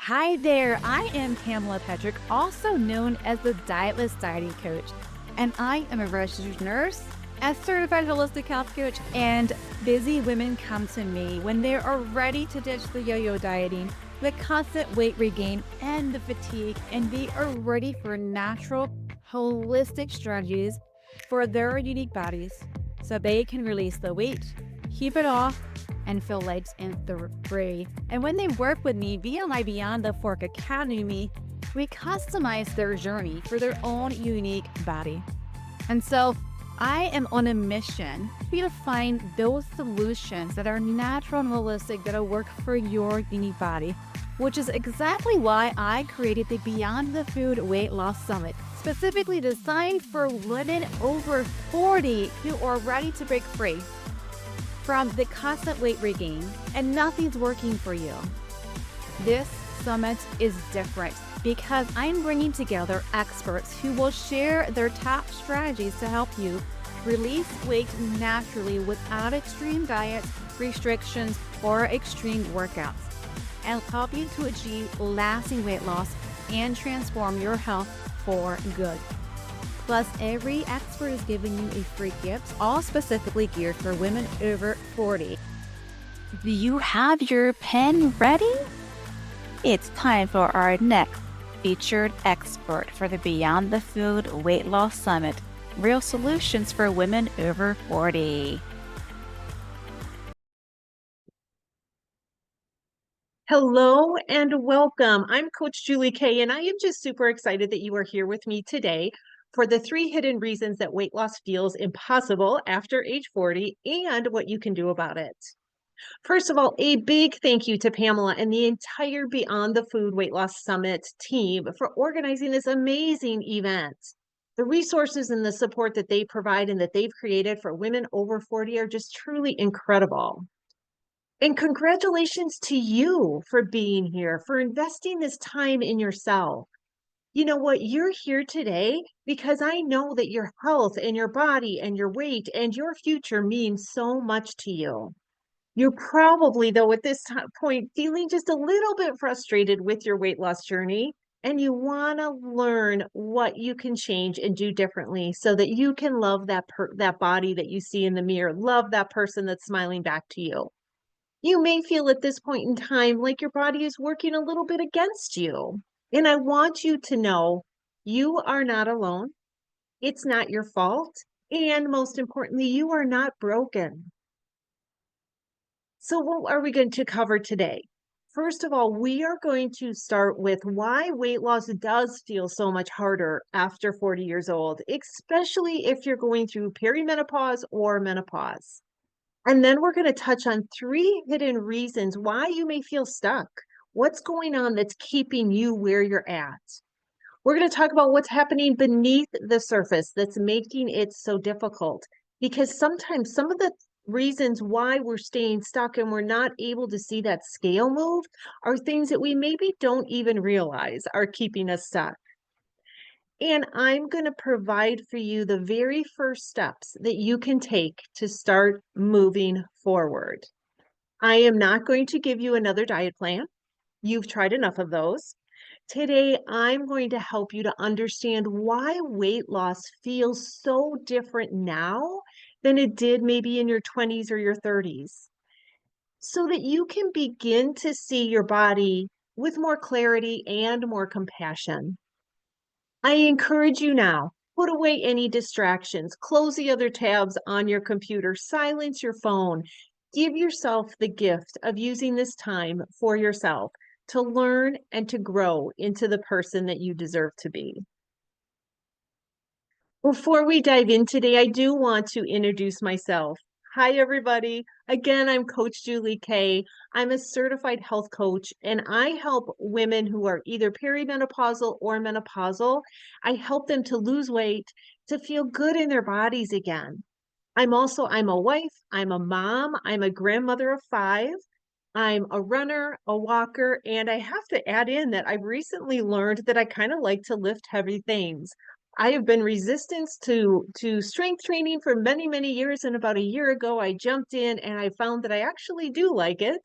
Hi there, I am Pamela Petrick, also known as the Dietless Dieting Coach, and I am a registered nurse, a certified holistic health coach, and busy women come to me when they are ready to ditch the yo-yo dieting, the constant weight regain, and the fatigue, and they are ready for natural, holistic strategies for their unique bodies so they can release the weight, keep it off, and feel light and free. And when they work with me via my Beyond the Fork Academy, we customize their journey for their own unique body. And so I am on a mission for you to find those solutions that are natural and holistic that'll work for your unique body, which is exactly why I created the Beyond the Food Weight Loss Summit, specifically designed for women over 40 who are ready to break free from the constant weight regain and nothing's working for you. This summit is different because I'm bringing together experts who will share their top strategies to help you release weight naturally without extreme diets, restrictions, or extreme workouts, and help you to achieve lasting weight loss and transform your health for good. Plus, every expert is giving you a free gift, all specifically geared for women over 40. Do you have your pen ready? It's time for our next featured expert for the Beyond the Food Weight Loss Summit, Real Solutions for Women Over 40. Hello and welcome. I'm Coach Julie Kay, and I am just super excited that you are here with me today for the 3 hidden reasons that weight loss feels impossible after age 40 and what you can do about it. First of all, a big thank you to Pamela and the entire Beyond the Food Weight Loss Summit team for organizing this amazing event. The resources and the support that they provide and that they've created for women over 40 are just truly incredible. And congratulations to you for being here, for investing this time in yourself. You know what? You're here today because I know that your health and your body and your weight and your future means so much to you. You're probably, though, at this point, feeling just a little bit frustrated with your weight loss journey, and you want to learn what you can change and do differently so that you can love that body that you see in the mirror, love that person that's smiling back to you. You may feel at this point in time like your body is working a little bit against you. And I want you to know you are not alone. It's not your fault. And most importantly, you are not broken. So, what are we going to cover today? First of all, we are going to start with why weight loss does feel so much harder after 40 years old, especially if you're going through perimenopause or menopause. And then we're going to touch on 3 hidden reasons why you may feel stuck. What's going on that's keeping you where you're at? We're going to talk about what's happening beneath the surface that's making it so difficult. Because sometimes some of the reasons why we're staying stuck and we're not able to see that scale move are things that we maybe don't even realize are keeping us stuck. And I'm going to provide for you the very first steps that you can take to start moving forward. I am not going to give you another diet plan. You've tried enough of those. Today, I'm going to help you to understand why weight loss feels so different now than it did maybe in your 20s or your 30s, so that you can begin to see your body with more clarity and more compassion. I encourage you now, put away any distractions, close the other tabs on your computer, silence your phone. Give yourself the gift of using this time for yourself to learn and to grow into the person that you deserve to be. Before we dive in today, I do want to introduce myself. Hi, everybody. Again, I'm Coach Julie Kay. I'm a certified health coach, and I help women who are either perimenopausal or menopausal. I help them to lose weight, to feel good in their bodies again. I'm a wife, I'm a mom, I'm a grandmother of 5. I'm a runner, a walker, and I have to add in that I've recently learned that I kind of like to lift heavy things. I have been resistant to strength training for many, many years, and about a year ago, I jumped in and I found that I actually do like it.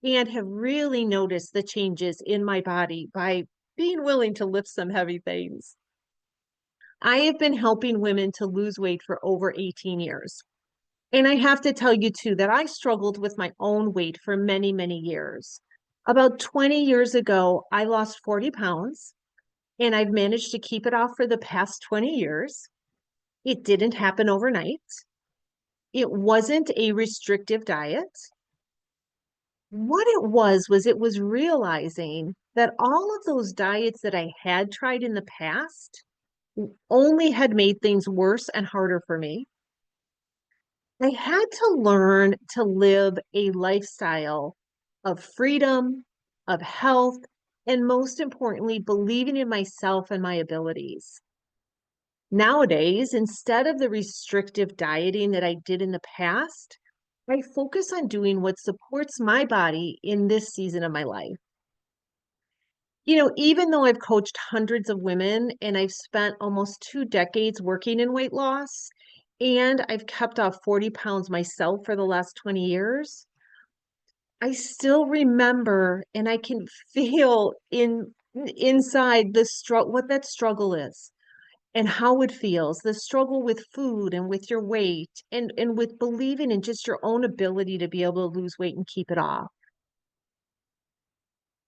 and have really noticed the changes in my body by being willing to lift some heavy things. I have been helping women to lose weight for over 18 years. And I have to tell you too that I struggled with my own weight for many, many years. About 20 years ago, I lost 40 pounds and I've managed to keep it off for the past 20 years. It didn't happen overnight. It wasn't a restrictive diet. What it was realizing that all of those diets that I had tried in the past only had made things worse and harder for me. I had to learn to live a lifestyle of freedom, of health, and most importantly, believing in myself and my abilities. Nowadays, instead of the restrictive dieting that I did in the past, I focus on doing what supports my body in this season of my life. Even though I've coached hundreds of women and I've spent almost 2 decades working in weight loss, and I've kept off 40 pounds myself for the last 20 years, I still remember and I can feel inside the struggle, what that struggle is and how it feels, the struggle with food and with your weight and with believing in just your own ability to be able to lose weight and keep it off.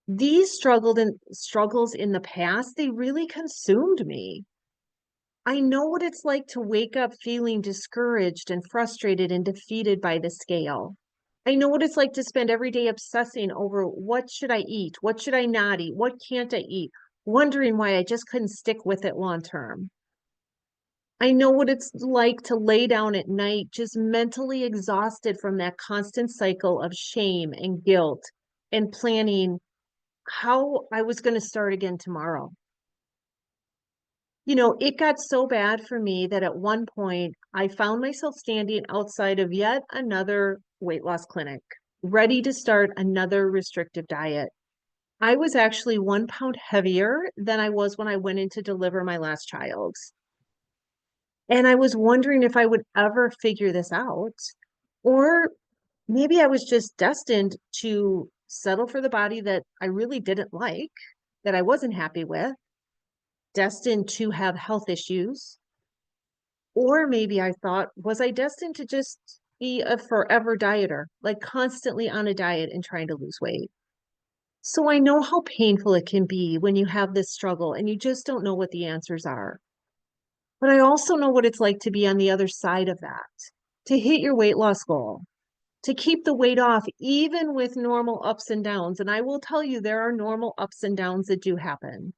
These struggles in the past, they really consumed me. I know what it's like to wake up feeling discouraged and frustrated and defeated by the scale. I know what it's like to spend every day obsessing over what should I eat? What should I not eat? What can't I eat? Wondering why I just couldn't stick with it long term. I know what it's like to lay down at night just mentally exhausted from that constant cycle of shame and guilt and planning how I was going to start again tomorrow. It got so bad for me that at one point I found myself standing outside of yet another weight loss clinic, ready to start another restrictive diet. I was actually 1 pound heavier than I was when I went in to deliver my last child. And I was wondering if I would ever figure this out, or maybe I was just destined to settle for the body that I really didn't like, that I wasn't happy with, destined to have health issues. Or maybe I thought, was I destined to just be a forever dieter, like constantly on a diet and trying to lose weight? So I know how painful it can be when you have this struggle and you just don't know what the answers are. But I also know what it's like to be on the other side of that, to hit your weight loss goal, to keep the weight off, even with normal ups and downs. And I will tell you, there are normal ups and downs that do happen.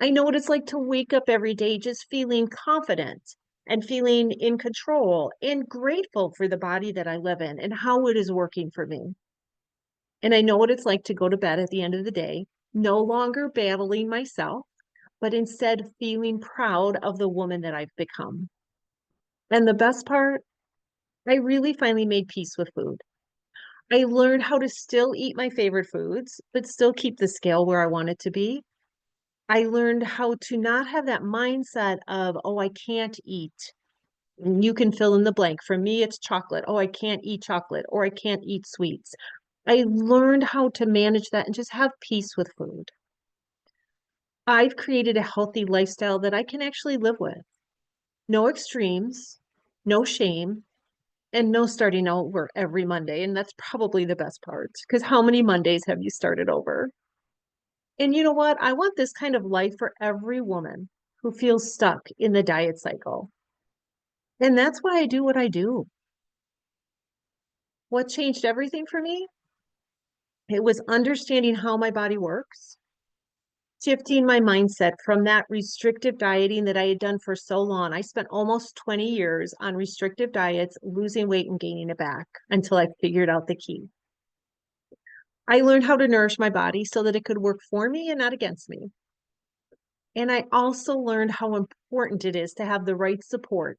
I know what it's like to wake up every day just feeling confident and feeling in control and grateful for the body that I live in and how it is working for me. And I know what it's like to go to bed at the end of the day, no longer battling myself, but instead feeling proud of the woman that I've become. And the best part, I really finally made peace with food. I learned how to still eat my favorite foods, but still keep the scale where I want it to be. I learned how to not have that mindset of, oh, I can't eat. And you can fill in the blank. For me, it's chocolate. Oh, I can't eat chocolate, or I can't eat sweets. I learned how to manage that and just have peace with food. I've created a healthy lifestyle that I can actually live with. No extremes, no shame, and no starting over every Monday. And that's probably the best part, because how many Mondays have you started over? And you know what? I want this kind of life for every woman who feels stuck in the diet cycle. And that's why I do what I do. What changed everything for me? It was understanding how my body works, shifting my mindset from that restrictive dieting that I had done for so long. I spent almost 20 years on restrictive diets, losing weight and gaining it back until I figured out the key. I learned how to nourish my body so that it could work for me and not against me. And I also learned how important it is to have the right support,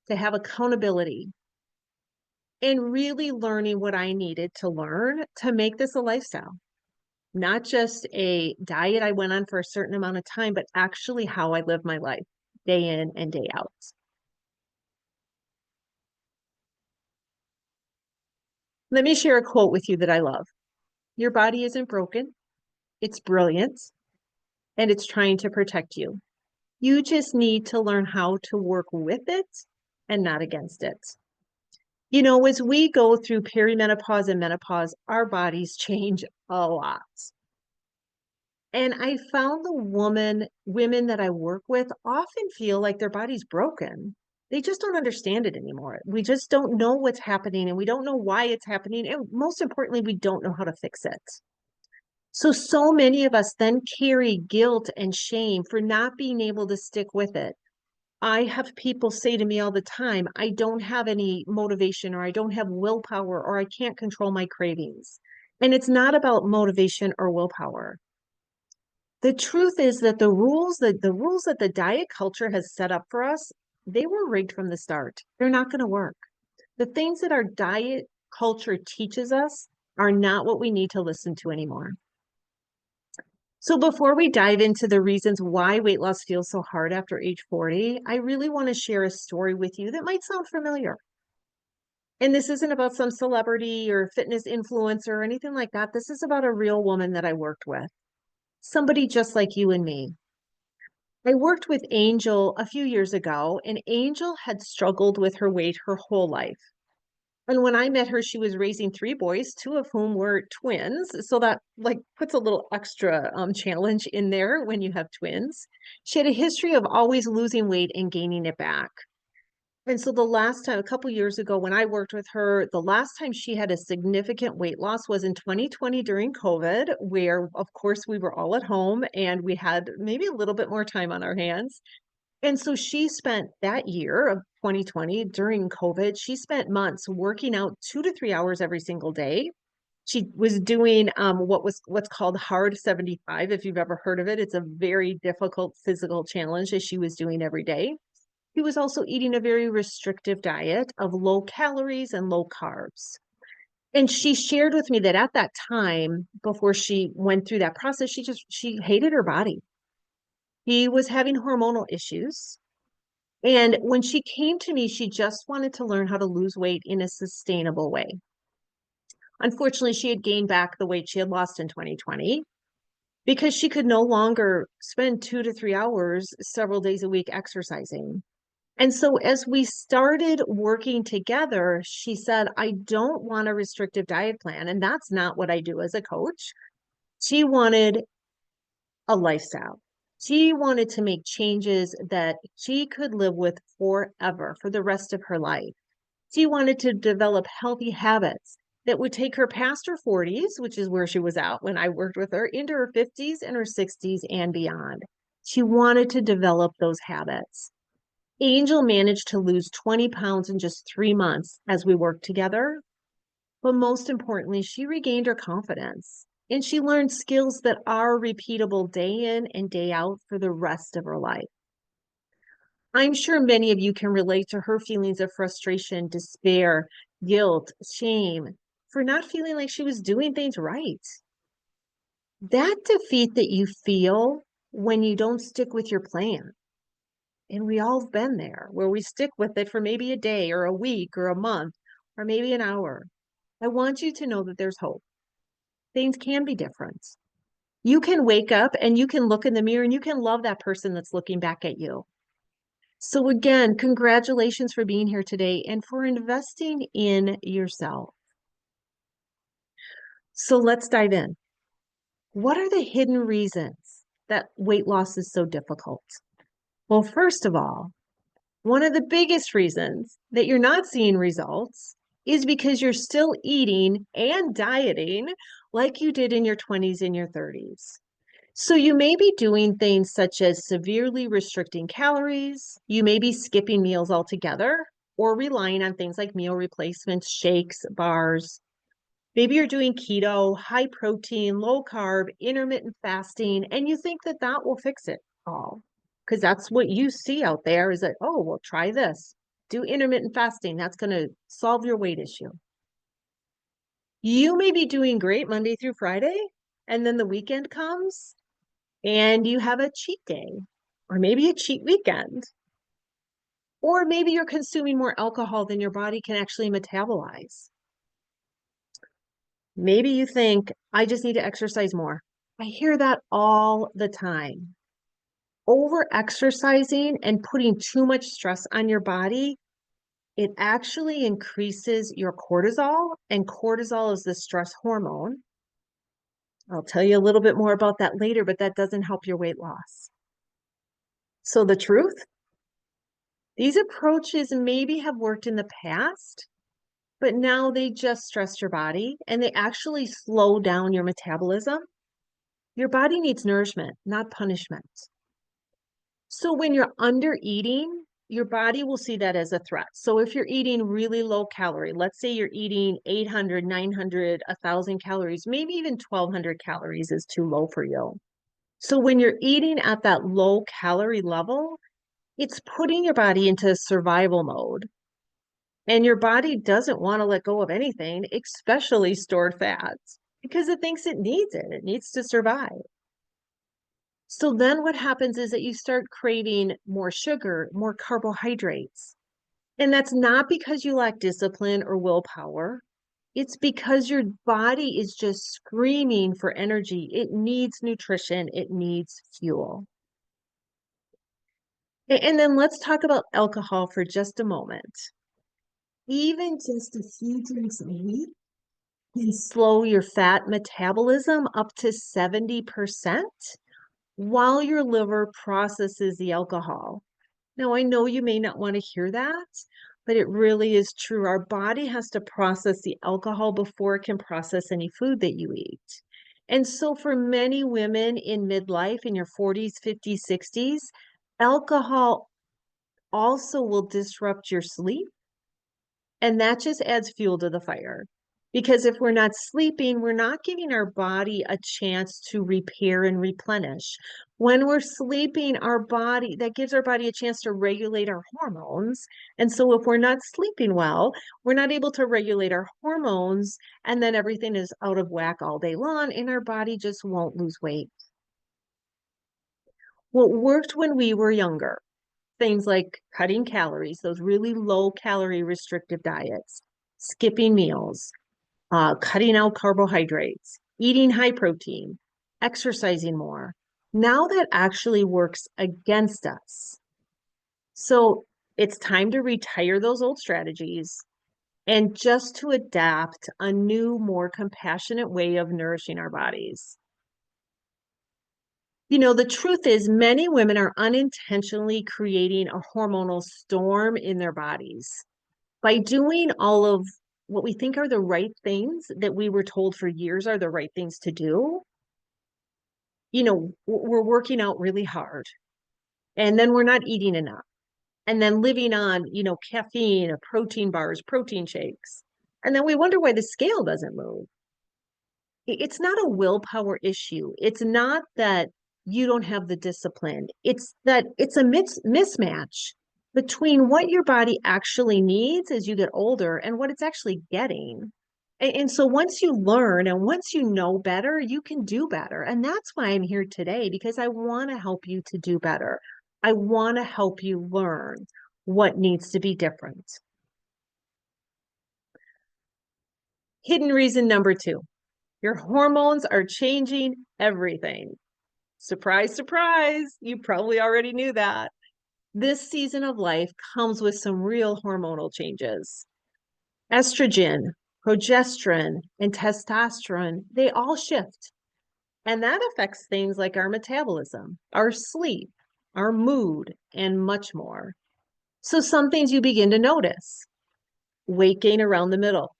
to have accountability, and really learning what I needed to learn to make this a lifestyle, not just a diet I went on for a certain amount of time, but actually how I live my life day in and day out. Let me share a quote with you that I love. Your body isn't broken. It's brilliant and it's trying to protect you. You just need to learn how to work with it and not against it. You know, as we go through perimenopause and menopause, our bodies change a lot. And I found women that I work with often feel like their body's broken. They just don't understand it anymore. We just don't know what's happening and we don't know why it's happening. And most importantly, we don't know how to fix it. So many of us then carry guilt and shame for not being able to stick with it. I have people say to me all the time, I don't have any motivation or I don't have willpower or I can't control my cravings. And it's not about motivation or willpower. The truth is that the rules that the diet culture has set up for us, they were rigged from the start. They're not going to work. The things that our diet culture teaches us are not what we need to listen to anymore. So before we dive into the reasons why weight loss feels so hard after age 40, I really want to share a story with you that might sound familiar. And this isn't about some celebrity or fitness influencer or anything like that. This is about a real woman that I worked with, somebody just like you and me. I worked with Angel a few years ago, and Angel had struggled with her weight her whole life. And when I met her, she was raising three boys, two of whom were twins. So that like puts a little extra challenge in there when you have twins. She had a history of always losing weight and gaining it back. And so the last time, a couple years ago, when I worked with her, the last time she had a significant weight loss was in 2020 during COVID, where, of course, we were all at home and we had maybe a little bit more time on our hands. And so she spent that year of 2020 during COVID, she spent months working out 2 to 3 hours every single day. She was doing what's called hard 75, if you've ever heard of it. It's a very difficult physical challenge that she was doing every day. He was also eating a very restrictive diet of low calories and low carbs. And she shared with me that at that time, before she went through that process, she hated her body. He was having hormonal issues. And when she came to me, she just wanted to learn how to lose weight in a sustainable way. Unfortunately, she had gained back the weight she had lost in 2020 because she could no longer spend 2 to 3 hours several days a week exercising. And so as we started working together, she said, I don't want a restrictive diet plan. And that's not what I do as a coach. She wanted a lifestyle. She wanted to make changes that she could live with forever for the rest of her life. She wanted to develop healthy habits that would take her past her 40s, which is where she was at when I worked with her, into her 50s and her 60s and beyond. She wanted to develop those habits. Angel managed to lose 20 pounds in just 3 months as we worked together. But most importantly, she regained her confidence and she learned skills that are repeatable day in and day out for the rest of her life. I'm sure many of you can relate to her feelings of frustration, despair, guilt, shame for not feeling like she was doing things right. That defeat that you feel when you don't stick with your plan. And we all have been there where we stick with it for maybe a day or a week or a month or maybe an hour. I want you to know that there's hope. Things can be different. You can wake up and you can look in the mirror and you can love that person that's looking back at you. So again, congratulations for being here today and for investing in yourself. So let's dive in. What are the hidden reasons that weight loss is so difficult? Well, first of all, one of the biggest reasons that you're not seeing results is because you're still eating and dieting like you did in your 20s and your 30s. So you may be doing things such as severely restricting calories. You may be skipping meals altogether or relying on things like meal replacements, shakes, bars. Maybe you're doing keto, high protein, low carb, intermittent fasting, and you think that that will fix it all. Because that's what you see out there is that, oh, well, try this. Do intermittent fasting. That's going to solve your weight issue. You may be doing great Monday through Friday, and then the weekend comes and you have a cheat day, or maybe a cheat weekend. Or maybe you're consuming more alcohol than your body can actually metabolize. Maybe you think, I just need to exercise more. I hear that all the time. Over exercising and putting too much stress on your body, it actually increases your cortisol, and cortisol is the stress hormone. I'll tell you a little bit more about that later, but that doesn't help your weight loss. So the truth, these approaches maybe have worked in the past, but now they just stress your body and they actually slow down your metabolism. Your body needs nourishment, not punishment. So when you're under eating, your body will see that as a threat. So if you're eating really low calorie, let's say you're eating 800, 900, 1,000 calories, maybe even 1,200 calories is too low for you. So when you're eating at that low calorie level, it's putting your body into survival mode. And your body doesn't want to let go of anything, especially stored fats, because it thinks it needs it. It needs to survive. So then what happens is that you start craving more sugar, more carbohydrates. And that's not because you lack discipline or willpower. It's because your body is just screaming for energy. It needs nutrition, it needs fuel. And then let's talk about alcohol for just a moment. Even just a few drinks a week can slow your fat metabolism up to 70% while your liver processes the alcohol. Now, I know you may not want to hear that, but it really is true. Our body has to process the alcohol before it can process any food that you eat. And so, for many women in midlife, in your 40s, 50s, 60s, alcohol also will disrupt your sleep. And that just adds fuel to the fire. Because if we're not sleeping, we're not giving our body a chance to repair and replenish. When we're sleeping, that gives our body a chance to regulate our hormones. And so if we're not sleeping well, we're not able to regulate our hormones, and then everything is out of whack all day long, and our body just won't lose weight. What worked when we were younger, things like cutting calories, those really low calorie restrictive diets, skipping meals, cutting out carbohydrates, eating high protein, exercising more. Now that actually works against us. So it's time to retire those old strategies and just to adapt a new, more compassionate way of nourishing our bodies. The truth is, many women are unintentionally creating a hormonal storm in their bodies by doing all of what we think are the right things that we were told for years are the right things to do. We're working out really hard and then we're not eating enough. And then living on, caffeine, protein bars, protein shakes. And then we wonder why the scale doesn't move. It's not a willpower issue. It's not that you don't have the discipline. It's that it's a mismatch between what your body actually needs as you get older and what it's actually getting. And so once you learn and once you know better, you can do better. And that's why I'm here today, because I want to help you to do better. I want to help you learn what needs to be different. Hidden reason number 2, your hormones are changing everything. Surprise, surprise. You probably already knew that. This season of life comes with some real hormonal changes. Estrogen, progesterone, and testosterone, they all shift. And that affects things like our metabolism, our sleep, our mood, and much more. So some things you begin to notice: weight gain around the middle,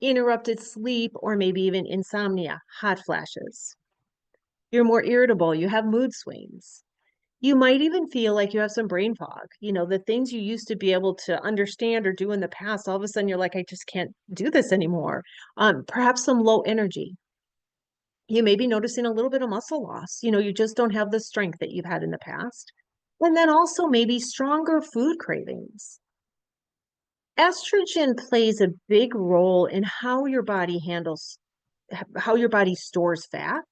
interrupted sleep, or maybe even insomnia, hot flashes. You're more irritable, you have mood swings. You might even feel like you have some brain fog. The things you used to be able to understand or do in the past, all of a sudden you're like, I just can't do this anymore. Perhaps some low energy. You may be noticing a little bit of muscle loss. You just don't have the strength that you've had in the past. And then also maybe stronger food cravings. Estrogen plays a big role in how your body stores fat.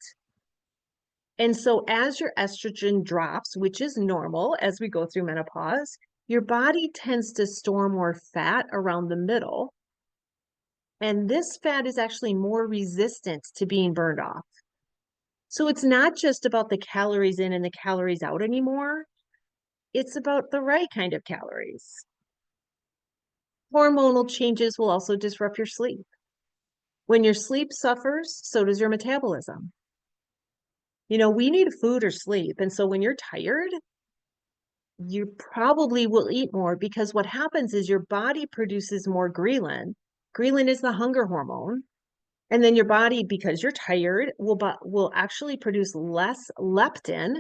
And so as your estrogen drops, which is normal as we go through menopause, your body tends to store more fat around the middle. And this fat is actually more resistant to being burned off. So it's not just about the calories in and the calories out anymore. It's about the right kind of calories. Hormonal changes will also disrupt your sleep. When your sleep suffers, so does your metabolism. We need food or sleep. And so when you're tired, you probably will eat more because what happens is your body produces more ghrelin. Ghrelin is the hunger hormone. And then your body, because you're tired, will actually produce less leptin.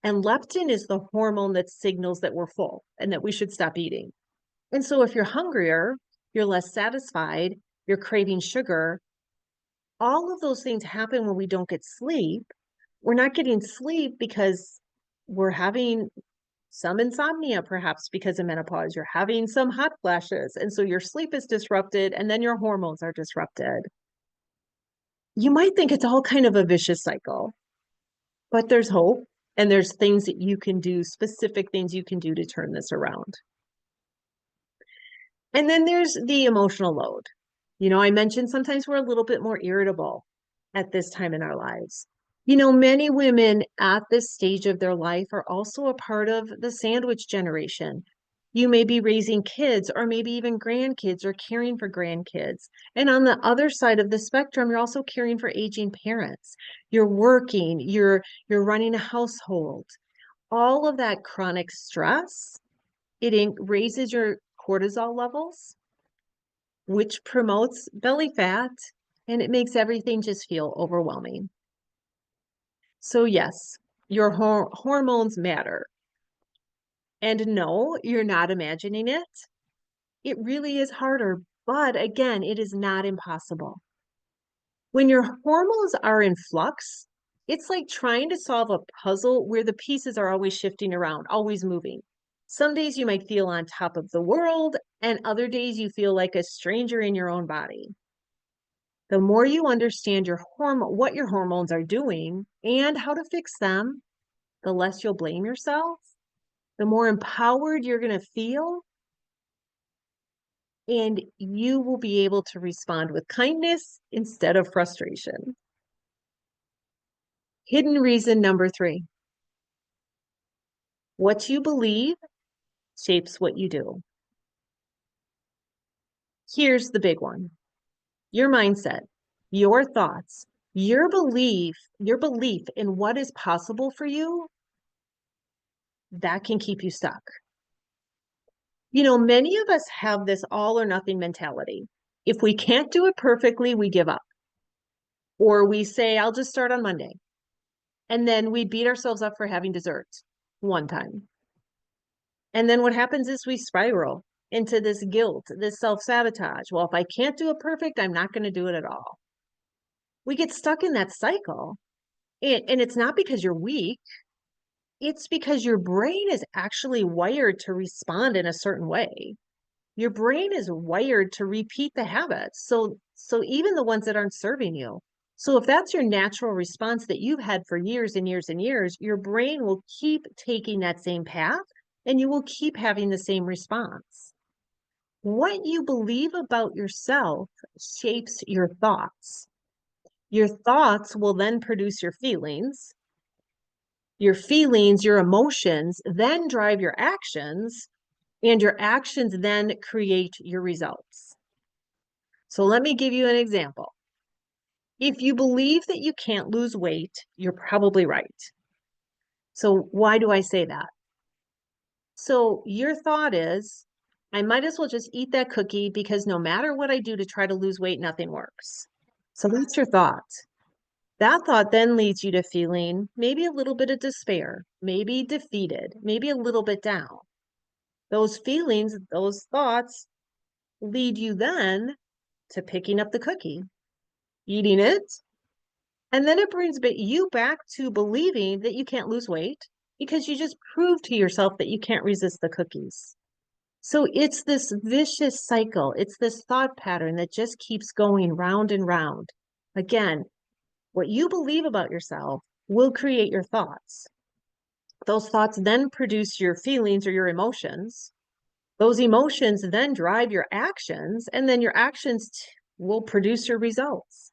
And leptin is the hormone that signals that we're full and that we should stop eating. And so if you're hungrier, you're less satisfied, you're craving sugar, all of those things happen when we don't get sleep. We're not getting sleep because we're having some insomnia, perhaps because of menopause. You're having some hot flashes. And so your sleep is disrupted, and then your hormones are disrupted. You might think it's all kind of a vicious cycle, but there's hope. And there's things that you can do, specific things you can do to turn this around. And then there's the emotional load. I mentioned sometimes we're a little bit more irritable at this time in our lives. Many women at this stage of their life are also a part of the sandwich generation. You may be raising kids or maybe even grandkids or caring for grandkids. And on the other side of the spectrum, you're also caring for aging parents. You're working, you're running a household. All of that chronic stress, raises your cortisol levels, which promotes belly fat, and it makes everything just feel overwhelming. So yes, your hormones matter. And no, you're not imagining it. It really is harder, but again, it is not impossible. When your hormones are in flux, it's like trying to solve a puzzle where the pieces are always shifting around, always moving. Some days you might feel on top of the world, and other days you feel like a stranger in your own body. The more you understand what your hormones are doing and how to fix them, the less you'll blame yourself, the more empowered you're going to feel, and you will be able to respond with kindness instead of frustration. Hidden reason number 3. What you believe shapes what you do. Here's the big one. Your mindset, your thoughts, your belief in what is possible for you, that can keep you stuck. Many of us have this all or nothing mentality. If we can't do it perfectly, we give up. Or we say, I'll just start on Monday. And then we beat ourselves up for having dessert one time. And then what happens is we spiral into this guilt, this self-sabotage. Well, if I can't do it perfect, I'm not going to do it at all. We get stuck in that cycle. And it's not because you're weak. It's because your brain is actually wired to respond in a certain way. Your brain is wired to repeat the habits. So even the ones that aren't serving you. So if that's your natural response that you've had for years and years and years, your brain will keep taking that same path and you will keep having the same response. What you believe about yourself shapes your thoughts. Your thoughts will then produce your feelings. Your feelings, your emotions then drive your actions, and your actions then create your results. So let me give you an example. If you believe that you can't lose weight, you're probably right. So why do I say that? So your thought is, I might as well just eat that cookie because no matter what I do to try to lose weight, nothing works. So that's your thought. That thought then leads you to feeling maybe a little bit of despair, maybe defeated, maybe a little bit down. Those feelings, those thoughts lead you then to picking up the cookie, eating it, and then it brings you back to believing that you can't lose weight because you just proved to yourself that you can't resist the cookies. So it's this vicious cycle. It's this thought pattern that just keeps going round and round. Again, what you believe about yourself will create your thoughts. Those thoughts then produce your feelings or your emotions. Those emotions then drive your actions, and then your actions will produce your results.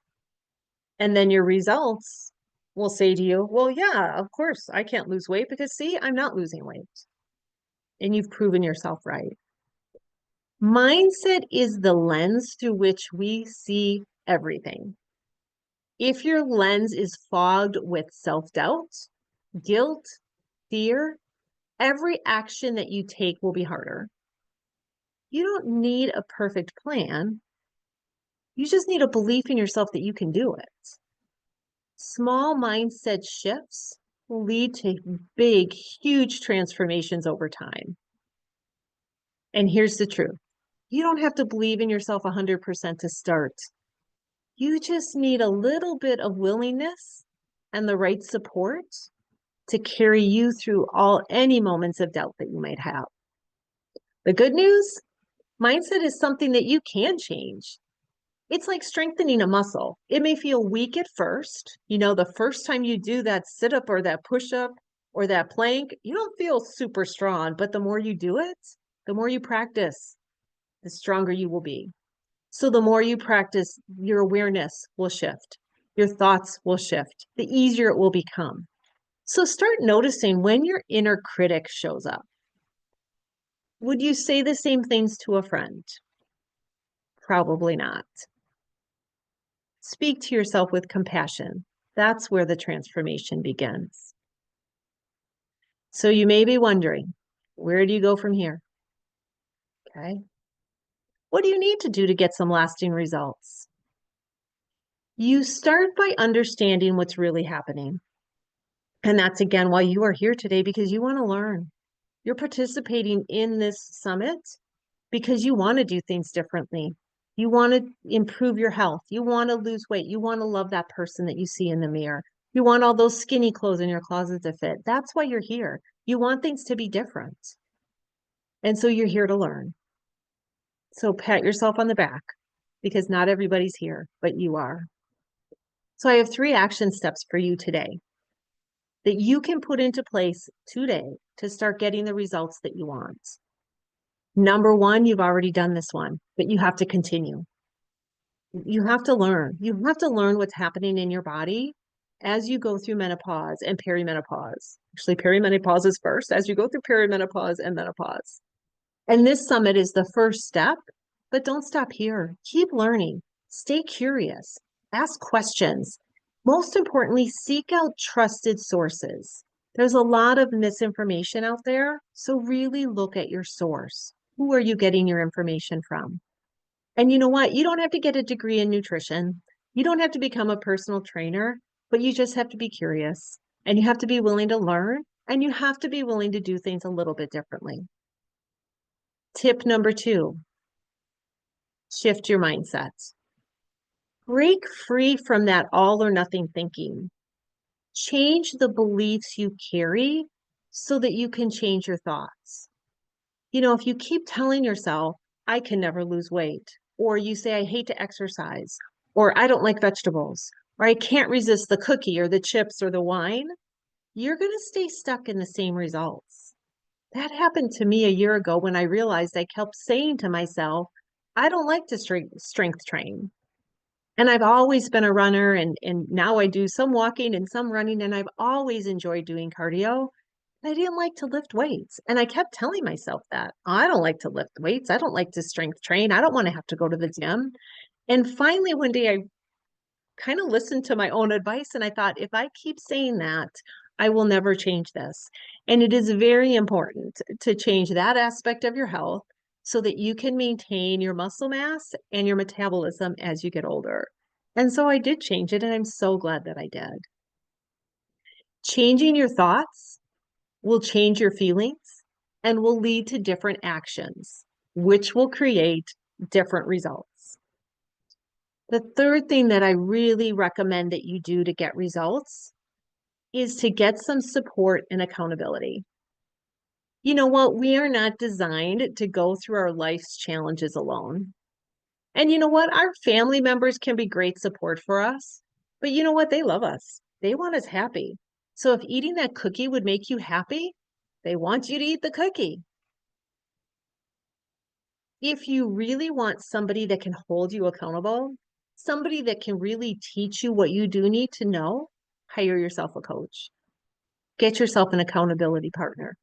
And then your results will say to you, well, yeah, of course, I can't lose weight because see, I'm not losing weight. And you've proven yourself right. Mindset is the lens through which we see everything. If your lens is fogged with self-doubt, guilt, fear, every action that you take will be harder. You don't need a perfect plan. You just need a belief in yourself that you can do it. Small mindset shifts will lead to big, huge transformations over time. And here's the truth. You don't have to believe in yourself 100% to start. You just need a little bit of willingness and the right support to carry you through any moments of doubt that you might have. The good news, mindset is something that you can change. It's like strengthening a muscle. It may feel weak at first. The first time you do that sit up or that push up or that plank, you don't feel super strong, but the more you do it, the more you practice, the stronger you will be. So the more you practice, your awareness will shift. Your thoughts will shift. The easier it will become. So start noticing when your inner critic shows up. Would you say the same things to a friend? Probably not. Speak to yourself with compassion. That's where the transformation begins. So you may be wondering, where do you go from here? Okay. What do you need to do to get some lasting results? You start by understanding what's really happening. And that's again why you are here today, because you want to learn. You're participating in this summit because you want to do things differently. You want to improve your health. You want to lose weight. You want to love that person that you see in the mirror. You want all those skinny clothes in your closet to fit. That's why you're here. You want things to be different. And so you're here to learn. So pat yourself on the back because not everybody's here, but you are. So I have 3 action steps for you today that you can put into place today to start getting the results that you want. Number 1, you've already done this one, but you have to continue. You have to learn. You have to learn what's happening in your body as you go through menopause and perimenopause. Actually, perimenopause is first as you go through perimenopause and menopause. And this summit is the first step, but don't stop here. Keep learning. Stay curious. Ask questions. Most importantly, seek out trusted sources. There's a lot of misinformation out there, so really look at your source. Who are you getting your information from? And you know what? You don't have to get a degree in nutrition. You don't have to become a personal trainer, but you just have to be curious and you have to be willing to learn and you have to be willing to do things a little bit differently. Tip number 2, shift your mindset. Break free from that all or nothing thinking. Change the beliefs you carry so that you can change your thoughts. If you keep telling yourself, I can never lose weight, or you say, I hate to exercise, or I don't like vegetables, or I can't resist the cookie or the chips or the wine, you're going to stay stuck in the same results. That happened to me a year ago when I realized I kept saying to myself, I don't like to strength train. And I've always been a runner, and now I do some walking and some running, and I've always enjoyed doing cardio. I didn't like to lift weights. And I kept telling myself that I don't like to lift weights. I don't like to strength train. I don't want to have to go to the gym. And finally, one day I kind of listened to my own advice and I thought, if I keep saying that, I will never change this. And it is very important to change that aspect of your health so that you can maintain your muscle mass and your metabolism as you get older. And so I did change it, and I'm so glad that I did. Changing your thoughts will change your feelings and will lead to different actions, which will create different results. The third thing that I really recommend that you do to get results is to get some support and accountability. You know what? We are not designed to go through our life's challenges alone. And you know what? Our family members can be great support for us, but you know what? They love us. They want us happy. So if eating that cookie would make you happy, they want you to eat the cookie. If you really want somebody that can hold you accountable, somebody that can really teach you what you do need to know, hire yourself a coach. Get yourself an accountability partner.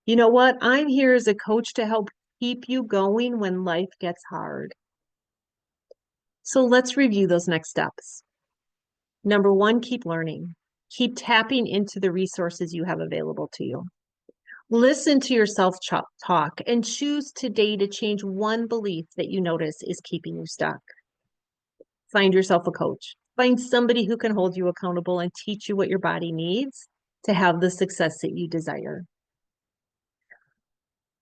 You know what? I'm here as a coach to help keep you going when life gets hard. So let's review those next steps. Number one, keep learning. Keep tapping into the resources you have available to you. Listen to your self talk and choose today to change one belief that you notice is keeping you stuck. Find yourself a coach. Find somebody who can hold you accountable and teach you what your body needs to have the success that you desire.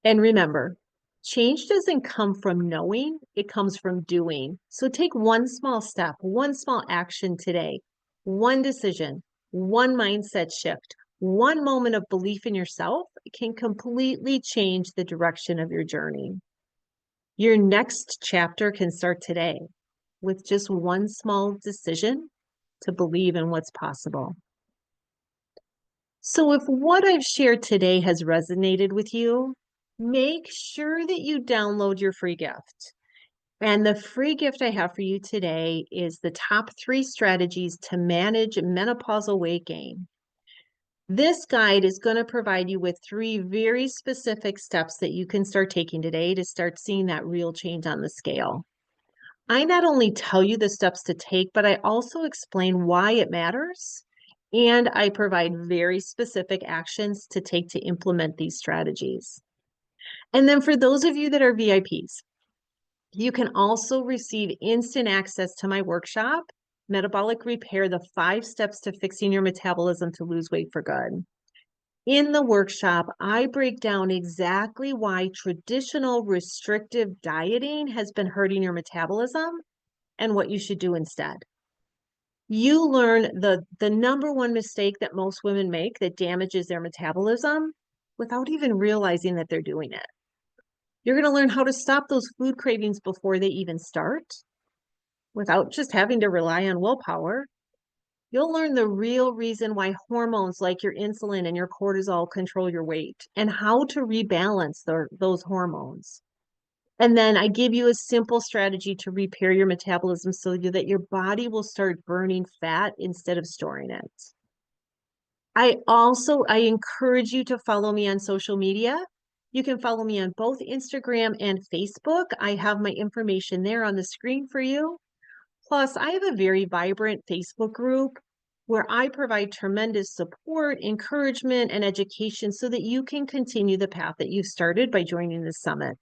And remember, change doesn't come from knowing, it comes from doing. So take one small step, one small action today, one decision, one mindset shift, one moment of belief in yourself can completely change the direction of your journey. Your next chapter can start today with just one small decision to believe in what's possible. So if what I've shared today has resonated with you, make sure that you download your free gift. And the free gift I have for you today is the top 3 strategies to manage menopausal weight gain. This guide is going to provide you with 3 very specific steps that you can start taking today to start seeing that real change on the scale. I not only tell you the steps to take, but I also explain why it matters. And I provide very specific actions to take to implement these strategies. And then for those of you that are VIPs, you can also receive instant access to my workshop, Metabolic Repair, the 5 steps to fixing your metabolism to lose weight for good. In the workshop, I break down exactly why traditional restrictive dieting has been hurting your metabolism and what you should do instead. You learn the number one mistake that most women make that damages their metabolism without even realizing that they're doing it. You're going to learn how to stop those food cravings before they even start without just having to rely on willpower. You'll learn the real reason why hormones like your insulin and your cortisol control your weight and how to rebalance those hormones. And then I give you a simple strategy to repair your metabolism so that your body will start burning fat instead of storing it. I encourage you to follow me on social media. You can follow me on both Instagram and Facebook. I have my information there on the screen for you. Plus, I have a very vibrant Facebook group where I provide tremendous support, encouragement, and education so that you can continue the path that you've started by joining the summit.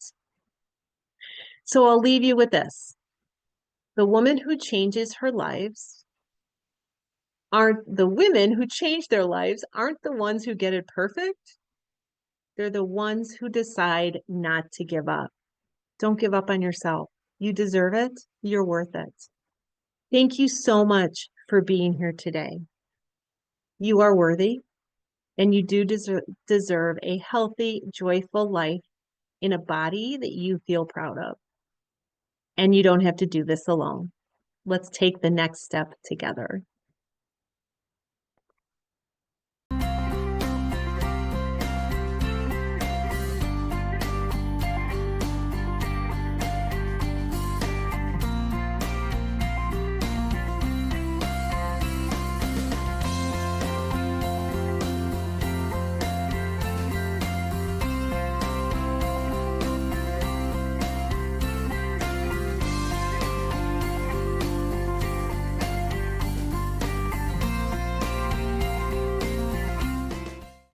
So I'll leave you with this. The woman who changes her lives aren't the women who change their lives aren't the ones who get it perfect. They're the ones who decide not to give up. Don't give up on yourself. You deserve it. You're worth it. Thank you so much for being here today. You are worthy and you do deserve a healthy, joyful life in a body that you feel proud of. And you don't have to do this alone. Let's take the next step together.